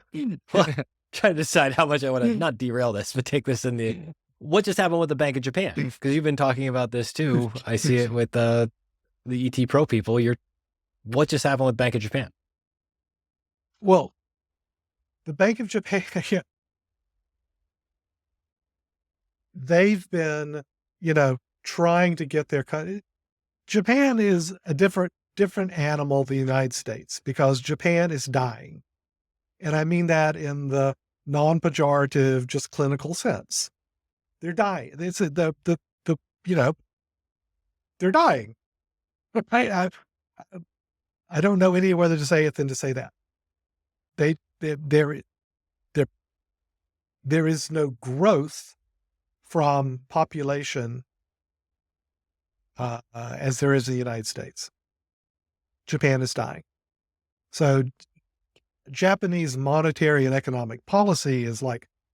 Well, trying to decide how much I want to not derail this, but take this in the, what just happened with the Bank of Japan? Because you've been talking about this too. I see it with the ET Pro people. What just happened with Bank of Japan? Well, the Bank of Japan, they've been, trying to get their cut. Japan is a different animal than the United States because Japan is dying. And I mean that in the non-pejorative, just clinical sense. They're dying. It's they're dying. I don't know any other to say it than to say that. There is no growth from population as there is in the United States. Japan is dying. So Japanese monetary and economic policy is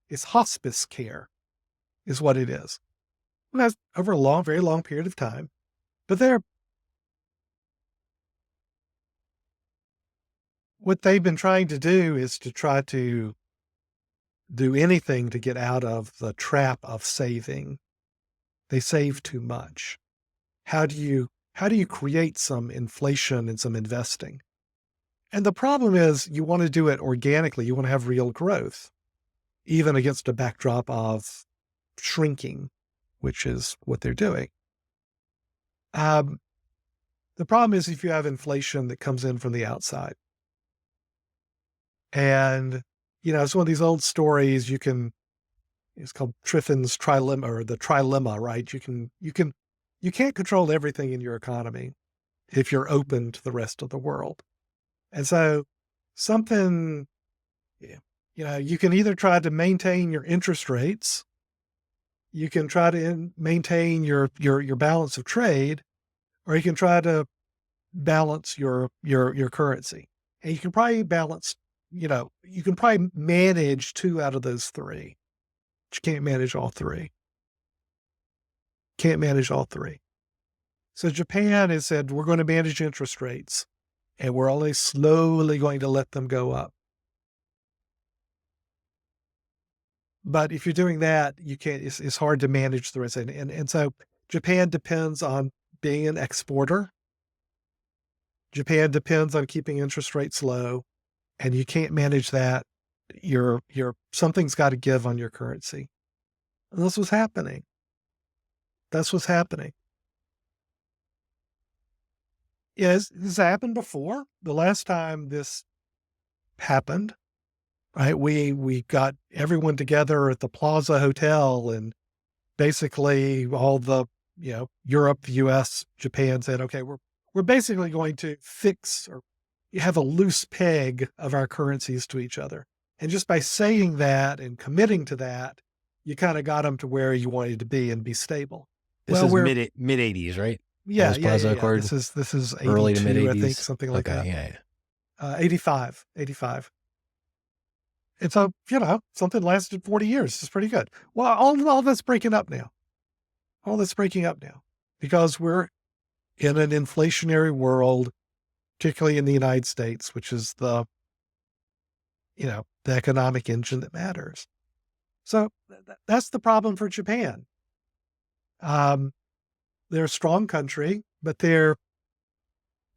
it's hospice care is what it is. And that's over a very long period of time. But what they've been trying to do is to try to do anything to get out of the trap of saving. They save too much. How do you create some inflation and some investing? And the problem is you want to do it organically. You want to have real growth, even against a backdrop of shrinking, which is what they're doing. The problem is if you have inflation that comes in from the outside. And, it's one of these old stories it's called Triffin's trilemma, or the trilemma, right? You can't control everything in your economy if you're open to the rest of the world. And so you can either try to maintain your interest rates, you can try to maintain your balance of trade, or you can try to balance your currency. And you can probably you can probably manage 2 out of those 3. But you can't manage all 3. Can't manage all 3. So Japan has said, we're going to manage interest rates, and we're only slowly going to let them go up. But if you're doing that, you can't, it's hard to manage the rest. And so Japan depends on being an exporter. Japan depends on keeping interest rates low, and you can't manage that. Something's got to give on your currency. And this was happening. That's what's happening. Yes, this happened before. The last time this happened, right? We got everyone together at the Plaza Hotel, and basically all the, Europe, the US, Japan said, okay, we're basically going to fix or have a loose peg of our currencies to each other. And just by saying that and committing to that, you kind of got them to where you wanted to be and be stable. This is mid 80s, right? Yeah, Those Plaza yeah. Accord, This is 82, early to mid 80s. I think, something like that. Yeah. 85. And so, something lasted 40 years. It's pretty good. Well, all that's breaking up now. All that's breaking up now because we're in an inflationary world, particularly in the United States, which is the economic engine that matters. So that's the problem for Japan. They're a strong country, but they're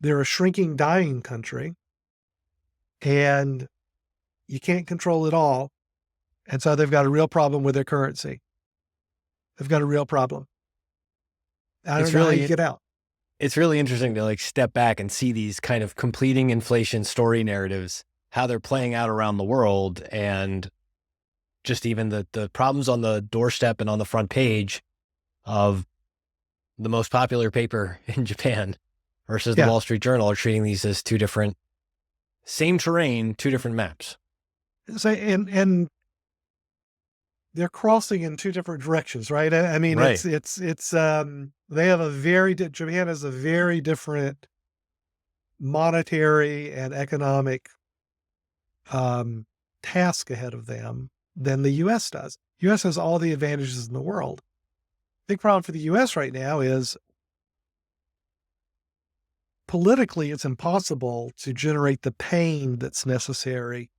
a shrinking, dying country, and you can't control it all. And so they've got a real problem with their currency. They've got a real problem. I don't know how you get out. It's really interesting to step back and see these kind of completing inflation story narratives, how they're playing out around the world, and just even the problems on the doorstep and on the front page of the most popular paper in Japan versus the Wall Street Journal are treating these as two different, same terrain, two different maps. So, and they're crossing in two different directions, right? I mean, right. they have Japan has a very different monetary and economic task ahead of them than the U.S. does. U.S. has all the advantages in the world. Big problem for the U.S. right now is politically it's impossible to generate the pain that's necessary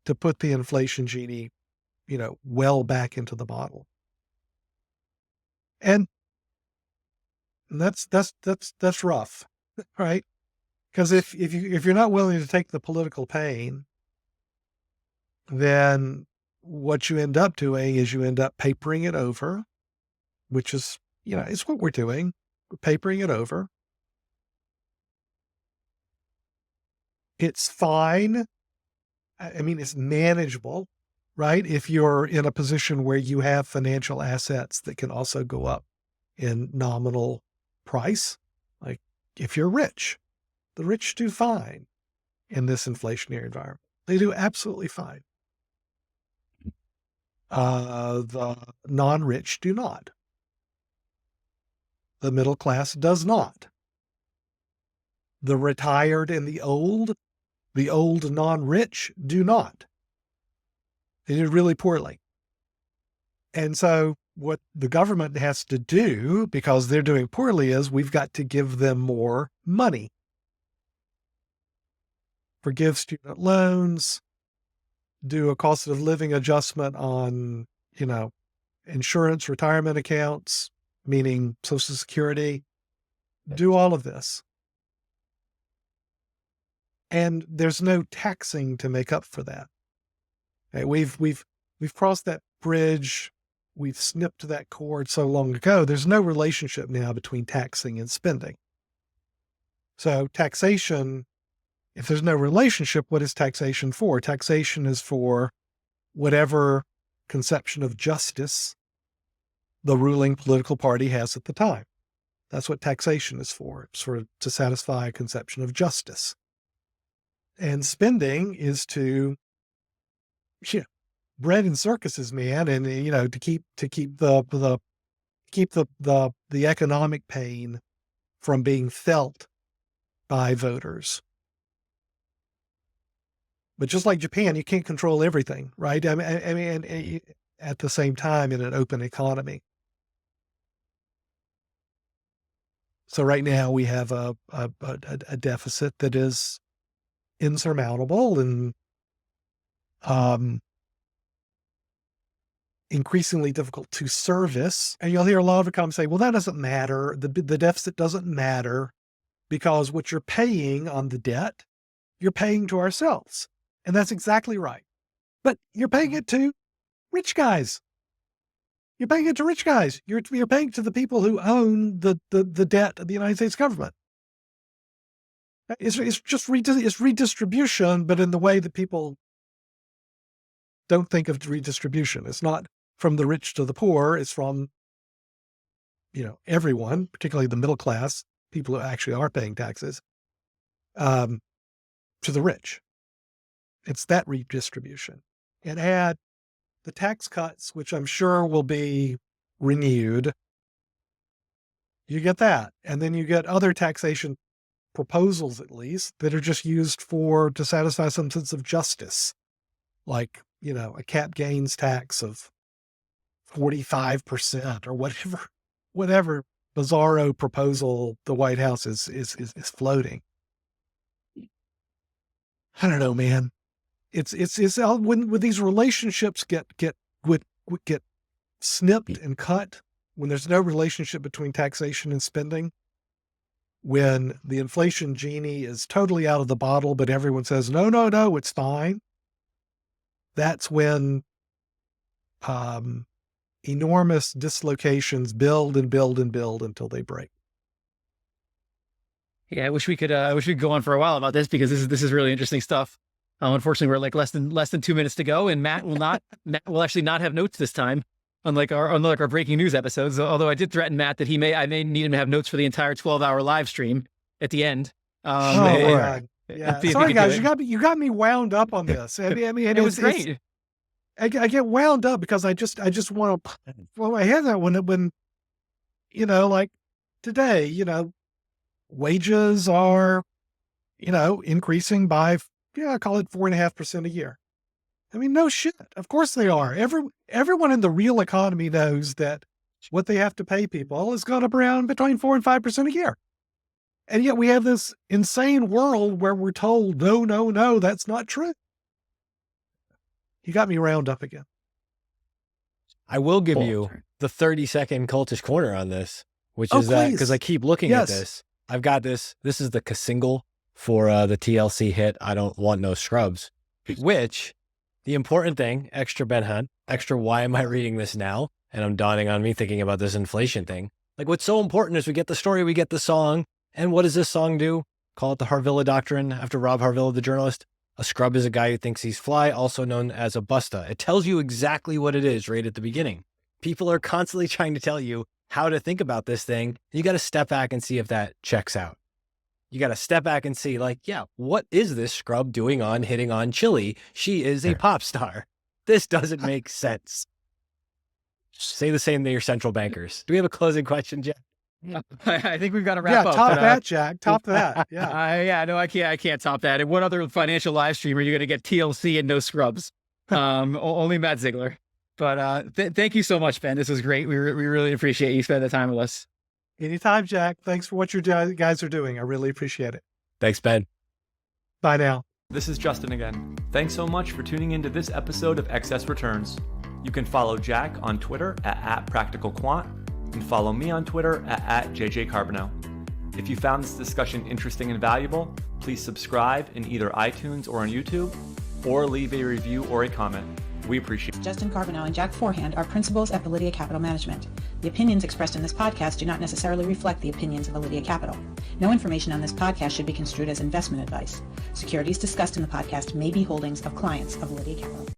to put the inflation genie, well back into the bottle. And that's rough, right? Because if you're not willing to take the political pain, then what you end up doing is you end up papering it over, which is, it's what we're doing. We're papering it over. It's fine. I mean, it's manageable, right? If you're in a position where you have financial assets that can also go up in nominal price, like if you're rich, the rich do fine in this inflationary environment. They do absolutely fine. The non-rich do not. The middle class does not. The retired and the old non-rich do not. They did really poorly. And so what the government has to do, because they're doing poorly, is we've got to give them more money. Forgive student loans, do a cost of living adjustment on, insurance, retirement accounts, meaning Social Security, do all of this. And there's no taxing to make up for that. Okay, we've crossed that bridge. We've snipped that cord so long ago. There's no relationship now between taxing and spending. So taxation, if there's no relationship, what is taxation for? Taxation is for whatever conception of justice the ruling political party has at the time. That's what taxation is for. It's to satisfy a conception of justice. And spending is to, bread and circuses, man, and to keep the economic pain from being felt by voters. But just like Japan, you can't control everything, right? I mean, at the same time, in an open economy. So right now we have a deficit that is insurmountable and increasingly difficult to service. And you'll hear a lot of economists say, well, that doesn't matter. The deficit doesn't matter because what you're paying on the debt, you're paying to ourselves. And that's exactly right. But you're paying it to rich guys. You're paying it to rich guys. You're paying to the people who own the debt of the United States government. It's just it's redistribution, but in the way that people don't think of redistribution. It's not from the rich to the poor. It's from, everyone, particularly the middle class, people who actually are paying taxes, to the rich. It's that redistribution. And add the tax cuts, which I'm sure will be renewed. You get that. And then you get other taxation proposals, at least, that are just used to satisfy some sense of justice. Like, a cap gains tax of 45% or whatever bizarro proposal the White House is floating. I don't know, man. It's when these relationships get snipped and cut, when there's no relationship between taxation and spending, when the inflation genie is totally out of the bottle, but everyone says, no, it's fine. That's when enormous dislocations build and build and build until they break. Yeah, I wish we could go on for a while about this, because this is really interesting stuff. Unfortunately, we're like less than 2 minutes to go, and Matt will actually not have notes this time, unlike our breaking news episodes. Although I did threaten Matt that I may need him to have notes for the entire 12-hour live stream at the end. God. Yeah. Sorry, guys, you got me wound up on this. I mean, it was great. I get wound up because I just want to throw my head out when like today, wages are, increasing by, call it 4.5% a year. I mean, no shit. Of course they are. Everyone in the real economy knows that what they have to pay people is going up around between 4 and 5% a year. And yet we have this insane world where we're told, no, that's not true. You got me wound up again. I will give you the 30-second cultish corner on this, which is that, because I keep looking at this. I've got this. This is the single for the TLC hit, I Don't Want No Scrubs, which the important thing, extra Ben Hunt, extra why am I reading this now? And I'm dawning on me thinking about this inflation thing. Like, what's so important is we get the story, we get the song. And what does this song do? Call it the Harvilla Doctrine after Rob Harvilla, the journalist. A scrub is a guy who thinks he's fly, also known as a busta. It tells you exactly what it is right at the beginning. People are constantly trying to tell you how to think about this thing. You got to step back and see if that checks out. You got to step back and see, like, what is this scrub doing on hitting on Chili? She is a pop star. This doesn't make sense. Say the same to your central bankers. Do we have a closing question, Jack? I think we've got to wrap up. Top that, Jack. Top that. Yeah. No, I can't top that. And what other financial live stream are you going to get TLC and no scrubs? Only Matt Ziegler. But thank you so much, Ben. This was great. We really appreciate you spending the time with us. Anytime, Jack. Thanks for what you guys are doing. I really appreciate it. Thanks, Ben. Bye now. This is Justin again. Thanks so much for tuning into this episode of Excess Returns. You can follow Jack on Twitter at @PracticalQuant and follow me on Twitter at JJCarbonell. If you found this discussion interesting and valuable, please subscribe in either iTunes or on YouTube, or leave a review or a comment. We appreciate it. Justin Carbonell and Jack Forehand are principals at Validia Capital Management. The opinions expressed in this podcast do not necessarily reflect the opinions of Validia Capital. No information on this podcast should be construed as investment advice. Securities discussed in the podcast may be holdings of clients of Validia Capital.